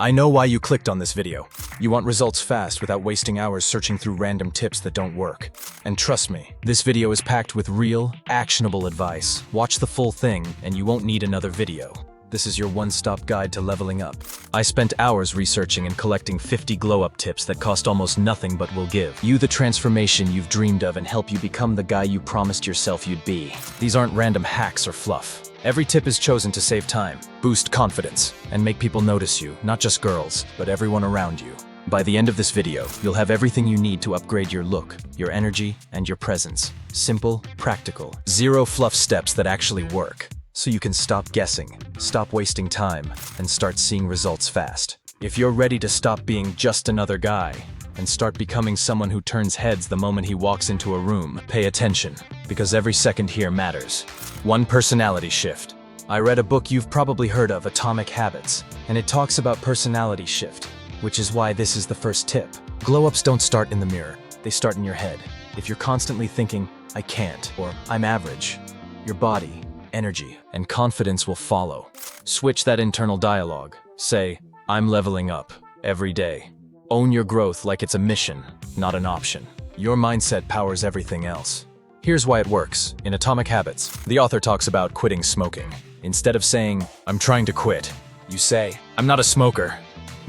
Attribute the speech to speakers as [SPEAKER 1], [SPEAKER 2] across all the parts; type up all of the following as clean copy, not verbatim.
[SPEAKER 1] I know why you clicked on this video. You want results fast without wasting hours searching through random tips that don't work. And trust me, this video is packed with real, actionable advice. Watch the full thing, and you won't need another video. This is your one-stop guide to leveling up. I spent hours researching and collecting 50 glow-up tips that cost almost nothing but will give you the transformation you've dreamed of and help you become the guy you promised yourself you'd be. These aren't random hacks or fluff. Every tip is chosen to save time, boost confidence, and make people notice you, not just girls, but everyone around you. By the end of this video, you'll have everything you need to upgrade your look, your energy, and your presence. Simple, practical, zero fluff steps that actually work. So you can stop guessing, stop wasting time, and start seeing results fast. If you're ready to stop being just another guy and start becoming someone who turns heads the moment he walks into a room, pay attention, because every second here matters. One personality shift. I read a book you've probably heard of, Atomic Habits, and it talks about personality shift, which is why this is the first tip. Glow-ups don't start in the mirror, they start in your head. If you're constantly thinking, I can't, or I'm average, your body, energy, and confidence will follow. Switch that internal dialogue. Say, I'm leveling up, every day. Own your growth like it's a mission, not an option. Your mindset powers everything else. Here's why it works. In Atomic Habits, the author talks about quitting smoking. Instead of saying, I'm trying to quit, you say, I'm not a smoker.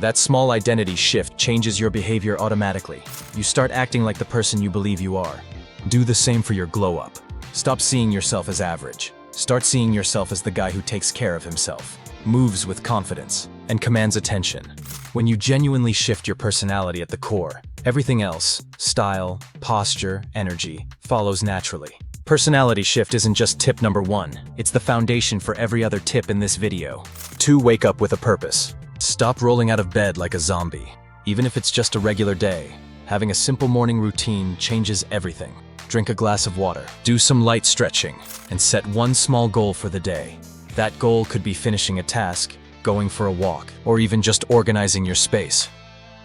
[SPEAKER 1] That small identity shift changes your behavior automatically. You start acting like the person you believe you are. Do the same for your glow-up. Stop seeing yourself as average. Start seeing yourself as the guy who takes care of himself, moves with confidence, and commands attention. When you genuinely shift your personality at the core, everything else, style, posture, energy, follows naturally. Personality shift isn't just tip number 1, it's the foundation for every other tip in this video. 2. Wake up with a purpose. Stop rolling out of bed like a zombie. Even if it's just a regular day, having a simple morning routine changes everything. Drink a glass of water, do some light stretching, and set one small goal for the day. That goal could be finishing a task, going for a walk, or even just organizing your space.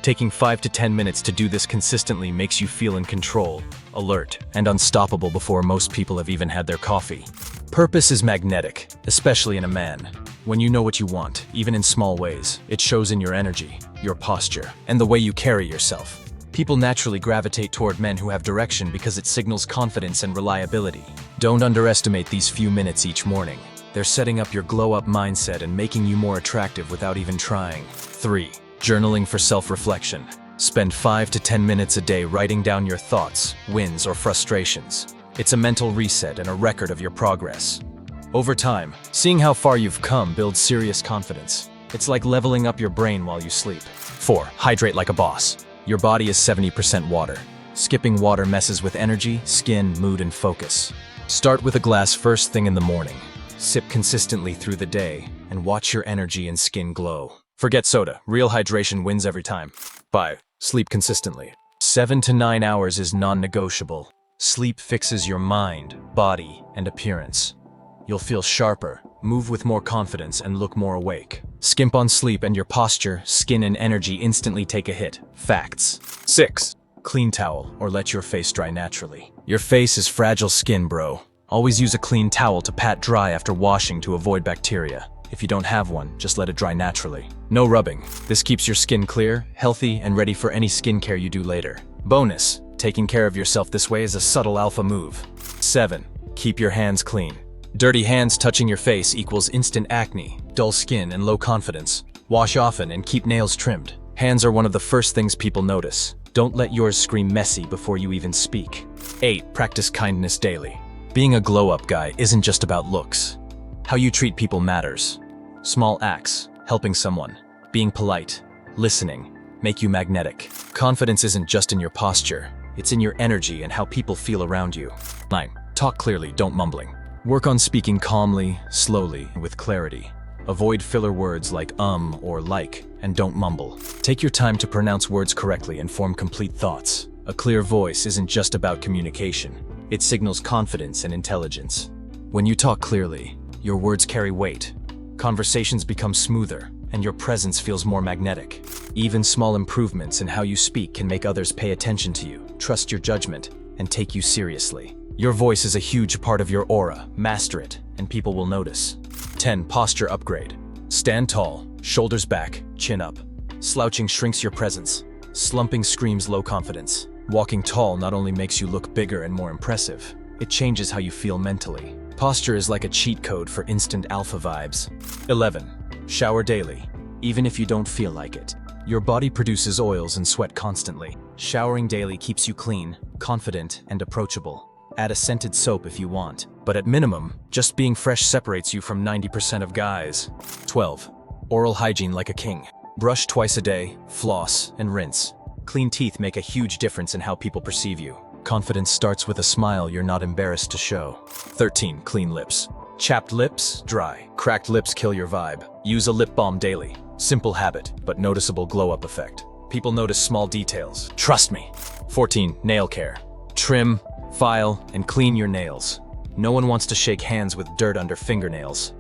[SPEAKER 1] Taking 5 to 10 minutes to do this consistently makes you feel in control, alert, and unstoppable before most people have even had their coffee. Purpose is magnetic, especially in a man. When you know what you want, even in small ways, it shows in your energy, your posture, and the way you carry yourself. People naturally gravitate toward men who have direction because it signals confidence and reliability. Don't underestimate these few minutes each morning. They're setting up your glow-up mindset and making you more attractive without even trying. 3. Journaling for self-reflection. Spend 5 to 10 minutes a day writing down your thoughts, wins, or frustrations. It's a mental reset and a record of your progress. Over time, seeing how far you've come builds serious confidence. It's like leveling up your brain while you sleep. 4. Hydrate like a boss. Your body is 70% water. Skipping water messes with energy, skin, mood, and focus. Start with a glass first thing in the morning. Sip consistently through the day, and watch your energy and skin glow. Forget soda. Real hydration wins every time. 5. Sleep consistently. 7 to 9 hours is non-negotiable. Sleep fixes your mind, body, and appearance. You'll feel sharper, move with more confidence, and look more awake. Skimp on sleep and your posture, skin, and energy instantly take a hit. Facts. 6. Clean towel or let your face dry naturally. Your face is fragile skin, bro. Always use a clean towel to pat dry after washing to avoid bacteria. If you don't have one, just let it dry naturally. No rubbing. This keeps your skin clear, healthy, and ready for any skincare you do later. Bonus. Taking care of yourself this way is a subtle alpha move. 7. Keep your hands clean. Dirty hands touching your face equals instant acne, dull skin, and low confidence. Wash often and keep nails trimmed. Hands are one of the first things people notice. Don't let yours scream messy before you even speak. 8. Practice kindness daily. Being a glow-up guy isn't just about looks. How you treat people matters. Small acts, helping someone, being polite, listening, make you magnetic. Confidence isn't just in your posture, it's in your energy and how people feel around you. 9. Talk clearly, don't mumbling. Work on speaking calmly, slowly, and with clarity. Avoid filler words like or like, and don't mumble. Take your time to pronounce words correctly and form complete thoughts. A clear voice isn't just about communication. It signals confidence and intelligence. When you talk clearly, your words carry weight. Conversations become smoother, and your presence feels more magnetic. Even small improvements in how you speak can make others pay attention to you, trust your judgment, and take you seriously. Your voice is a huge part of your aura. Master it, and people will notice. 10. Posture upgrade. Stand tall, shoulders back, chin up. Slouching shrinks your presence. Slumping screams low confidence. Walking tall not only makes you look bigger and more impressive, it changes how you feel mentally. Posture is like a cheat code for instant alpha vibes. 11. Shower daily, even if you don't feel like it. Your body produces oils and sweat constantly. Showering daily keeps you clean, confident, and approachable. Add a scented soap if you want, but at minimum, just being fresh separates you from 90% of guys. 12. Oral hygiene like a king. Brush twice a day, floss, and rinse. Clean teeth make a huge difference in how people perceive you. Confidence starts with a smile you're not embarrassed to show. 13. Clean lips. Chapped lips, dry. Cracked lips kill your vibe. Use a lip balm daily. Simple habit, but noticeable glow-up effect. People notice small details. Trust me. 14. Nail care. Trim, file, and clean your nails. No one wants to shake hands with dirt under fingernails.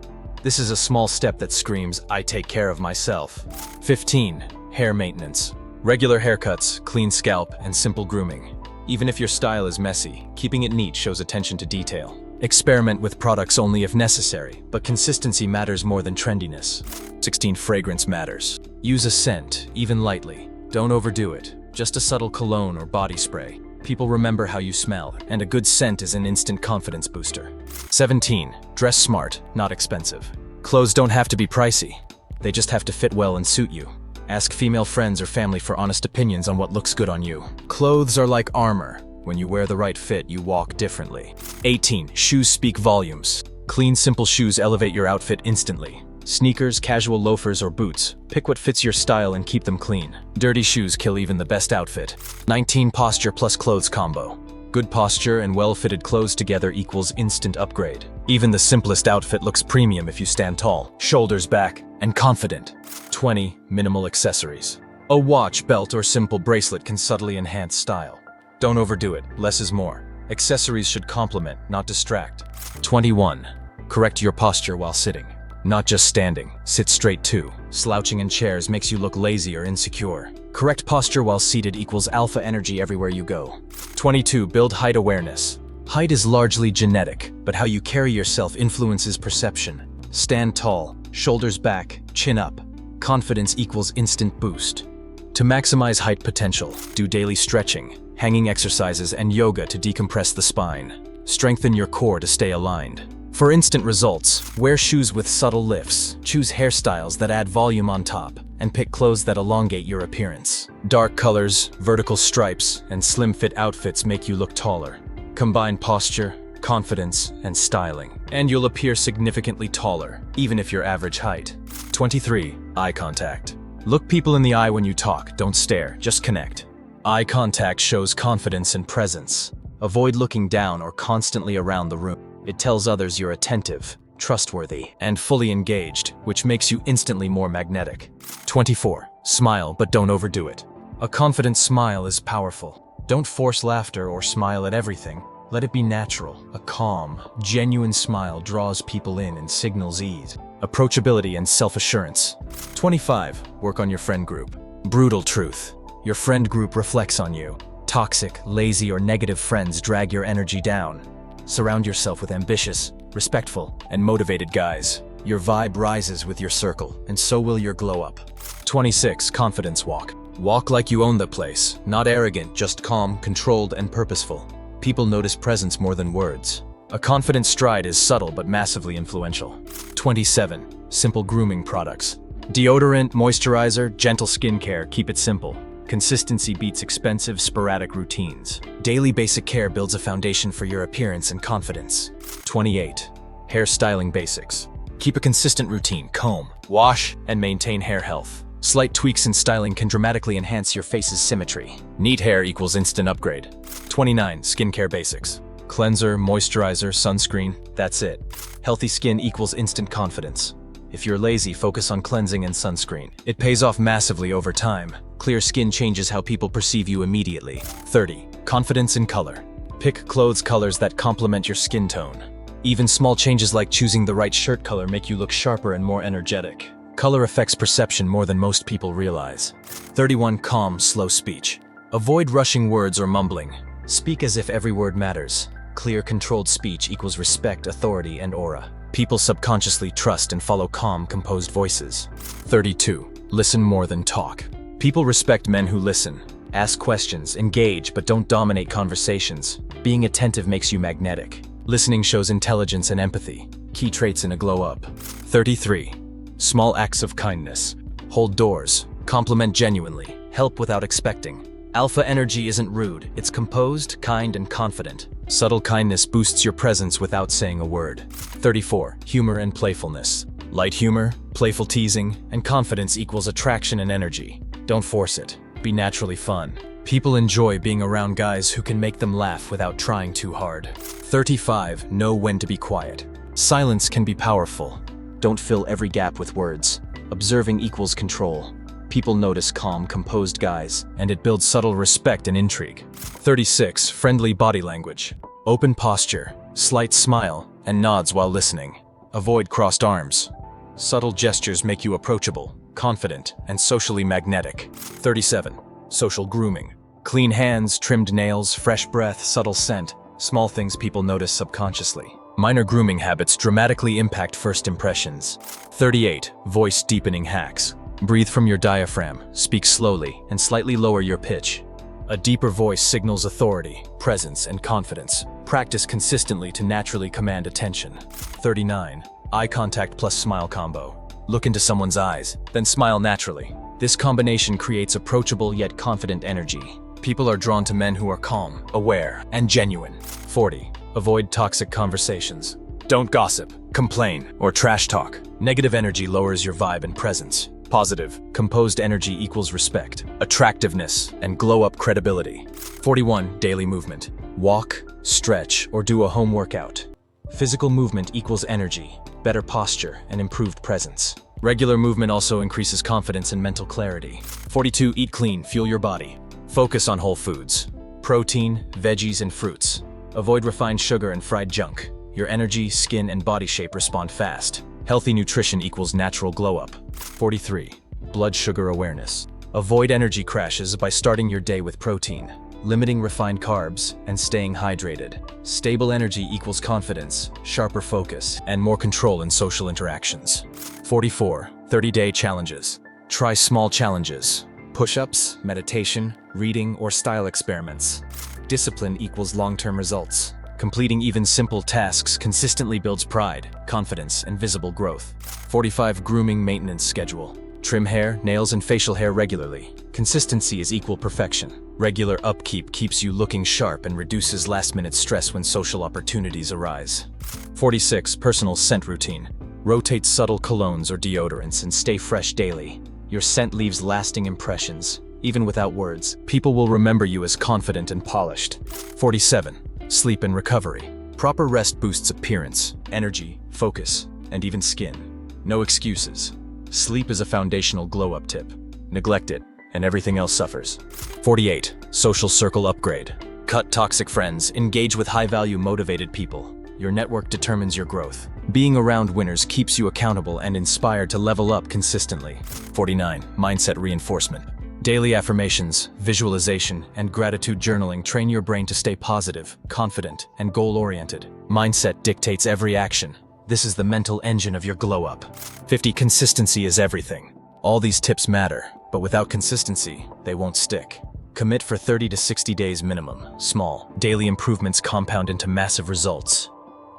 [SPEAKER 1] This is a small step that screams, I take care of myself. 15. Hair maintenance. Regular haircuts, clean scalp, and simple grooming. Even if your style is messy, keeping it neat shows attention to detail. Experiment with products only if necessary, but consistency matters more than trendiness. 16. Fragrance matters. Use a scent, even lightly. Don't overdo it. Just a subtle cologne or body spray. People remember how you smell, and a good scent is an instant confidence booster. 17. Dress smart, not expensive. Clothes don't have to be pricey. They just have to fit well and suit you. Ask female friends or family for honest opinions on what looks good on you. Clothes are like armor. When you wear the right fit, you walk differently. 18. Shoes speak volumes. Clean, simple shoes elevate your outfit instantly. Sneakers, casual loafers, or boots. Pick what fits your style and keep them clean. Dirty shoes kill even the best outfit. 19. Posture plus clothes combo. Good posture and well-fitted clothes together equals instant upgrade. Even the simplest outfit looks premium if you stand tall, shoulders back, and confident. 20. Minimal accessories. A watch, belt, or simple bracelet can subtly enhance style. Don't overdo it, less is more. Accessories should complement, not distract. 21. Correct your posture while sitting. Not just standing, sit straight too. Slouching in chairs makes you look lazy or insecure. Correct posture while seated equals alpha energy everywhere you go. 22. Build height awareness. Height is largely genetic, but how you carry yourself influences perception. Stand tall, shoulders back, chin up. Confidence equals instant boost. To maximize height potential, do daily stretching, hanging exercises, and yoga to decompress the spine. Strengthen your core to stay aligned. For instant results, wear shoes with subtle lifts, choose hairstyles that add volume on top, and pick clothes that elongate your appearance. Dark colors, vertical stripes, and slim-fit outfits make you look taller. Combine posture, confidence, and styling, and you'll appear significantly taller, even if you're average height. 23. Eye contact. Look people in the eye when you talk, don't stare, just connect. Eye contact shows confidence and presence. Avoid looking down or constantly around the room. It tells others you're attentive, trustworthy, and fully engaged, which makes you instantly more magnetic. 24. Smile, but don't overdo it. A confident smile is powerful. Don't force laughter or smile at everything. Let it be natural. A calm, genuine smile draws people in and signals ease, approachability, and self-assurance. 25. Work on your friend group. Brutal truth. Your friend group reflects on you. Toxic, lazy, or negative friends drag your energy down. Surround yourself with ambitious, respectful, and motivated guys. Your vibe rises with your circle, and so will your glow up. 26. Confidence walk. Walk like you own the place. Not arrogant, just calm, controlled, and purposeful. People notice presence more than words. A confident stride is subtle but massively influential. 27. Simple grooming products. Deodorant, moisturizer, gentle skincare, keep it simple. Consistency beats expensive, sporadic routines. Daily basic care builds a foundation for your appearance and confidence. 28. Hairstyling basics. Keep a consistent routine, comb, wash, and maintain hair health. Slight tweaks in styling can dramatically enhance your face's symmetry. Neat hair equals instant upgrade. 29. Skincare basics. Cleanser, moisturizer, sunscreen, that's it. Healthy skin equals instant confidence. If you're lazy, focus on cleansing and sunscreen. It pays off massively over time. Clear skin changes how people perceive you immediately. 30. Confidence in color. Pick clothes colors that complement your skin tone. Even small changes like choosing the right shirt color make you look sharper and more energetic. Color affects perception more than most people realize. 31. Calm, slow speech. Avoid rushing words or mumbling. Speak as if every word matters. Clear, controlled speech equals respect, authority, and aura. People subconsciously trust and follow calm, composed voices. 32. Listen more than talk. People respect men who listen, ask questions, engage, but don't dominate conversations. Being attentive makes you magnetic. Listening shows intelligence and empathy, key traits in a glow-up. 33. Small acts of kindness. Hold doors, compliment genuinely, help without expecting. Alpha energy isn't rude, it's composed, kind, and confident. Subtle kindness boosts your presence without saying a word. 34. Humor and playfulness. Light humor, playful teasing, and confidence equals attraction and energy. Don't force it. Be naturally fun. People enjoy being around guys who can make them laugh without trying too hard. 35. Know when to be quiet. Silence can be powerful. Don't fill every gap with words. Observing equals control. People notice calm, composed guys, and it builds subtle respect and intrigue. 36. Friendly body language. Open posture, slight smile, and nods while listening. Avoid crossed arms. Subtle gestures make you approachable, confident, and socially magnetic. 37. Social grooming. Clean hands, trimmed nails, fresh breath, subtle scent. Small things people notice subconsciously. Minor grooming habits dramatically impact first impressions. 38. Voice deepening hacks. Breathe from your diaphragm, speak slowly, and slightly lower your pitch. A deeper voice signals authority, presence, and confidence. Practice consistently to naturally command attention. 39. Eye contact plus smile combo. Look into someone's eyes, then smile naturally. This combination creates approachable yet confident energy. People are drawn to men who are calm, aware, and genuine. 40. Avoid toxic conversations. Don't gossip, complain, or trash talk. Negative energy lowers your vibe and presence. Positive, composed energy equals respect, attractiveness, and glow-up credibility. 41. Daily movement. Walk, stretch, or do a home workout. Physical movement equals energy, better posture, and improved presence. Regular movement also increases confidence and mental clarity. 42. Eat clean, fuel your body. Focus on whole foods. Protein, veggies, and fruits. Avoid refined sugar and fried junk. Your energy, skin, and body shape respond fast. Healthy nutrition equals natural glow-up. 43. Blood sugar awareness. Avoid energy crashes by starting your day with protein, limiting refined carbs, and staying hydrated. Stable energy equals confidence, sharper focus, and more control in social interactions. 44. 30-day challenges. Try small challenges. Push-ups, meditation, reading, or style experiments. Discipline equals long-term results. Completing even simple tasks consistently builds pride, confidence, and visible growth. 45. Grooming maintenance schedule. Trim hair, nails, and facial hair regularly. Consistency is equal perfection. Regular upkeep keeps you looking sharp and reduces last-minute stress when social opportunities arise. 46. Personal scent routine. Rotate subtle colognes or deodorants and stay fresh daily. Your scent leaves lasting impressions. Even without words, people will remember you as confident and polished. 47. Sleep and recovery. Proper rest boosts appearance, energy, focus, and even skin. No excuses. Sleep is a foundational glow-up tip. Neglect it, and everything else suffers. 48. Social circle upgrade. Cut toxic friends, engage with high-value motivated people. Your network determines your growth. Being around winners keeps you accountable and inspired to level up consistently. 49. Mindset reinforcement. Daily affirmations, visualization, and gratitude journaling train your brain to stay positive, confident, and goal-oriented. Mindset dictates every action. This is the mental engine of your glow-up. 50. Consistency is everything. All these tips matter, but without consistency, they won't stick. Commit for 30 to 60 days minimum. Small, daily improvements compound into massive results.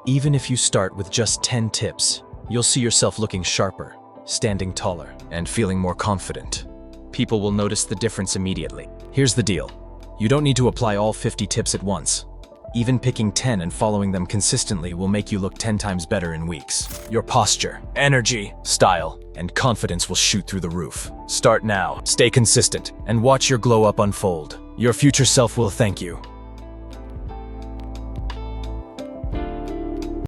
[SPEAKER 1] Even if you start with just 10 tips, you'll see yourself looking sharper, standing taller, and feeling more confident. People will notice the difference immediately. Here's the deal. You don't need to apply all 50 tips at once. Even picking 10 and following them consistently will make you look 10 times better in weeks. Your posture, energy, style, and confidence will shoot through the roof. Start now, stay consistent, and watch your glow up unfold. Your future self will thank you.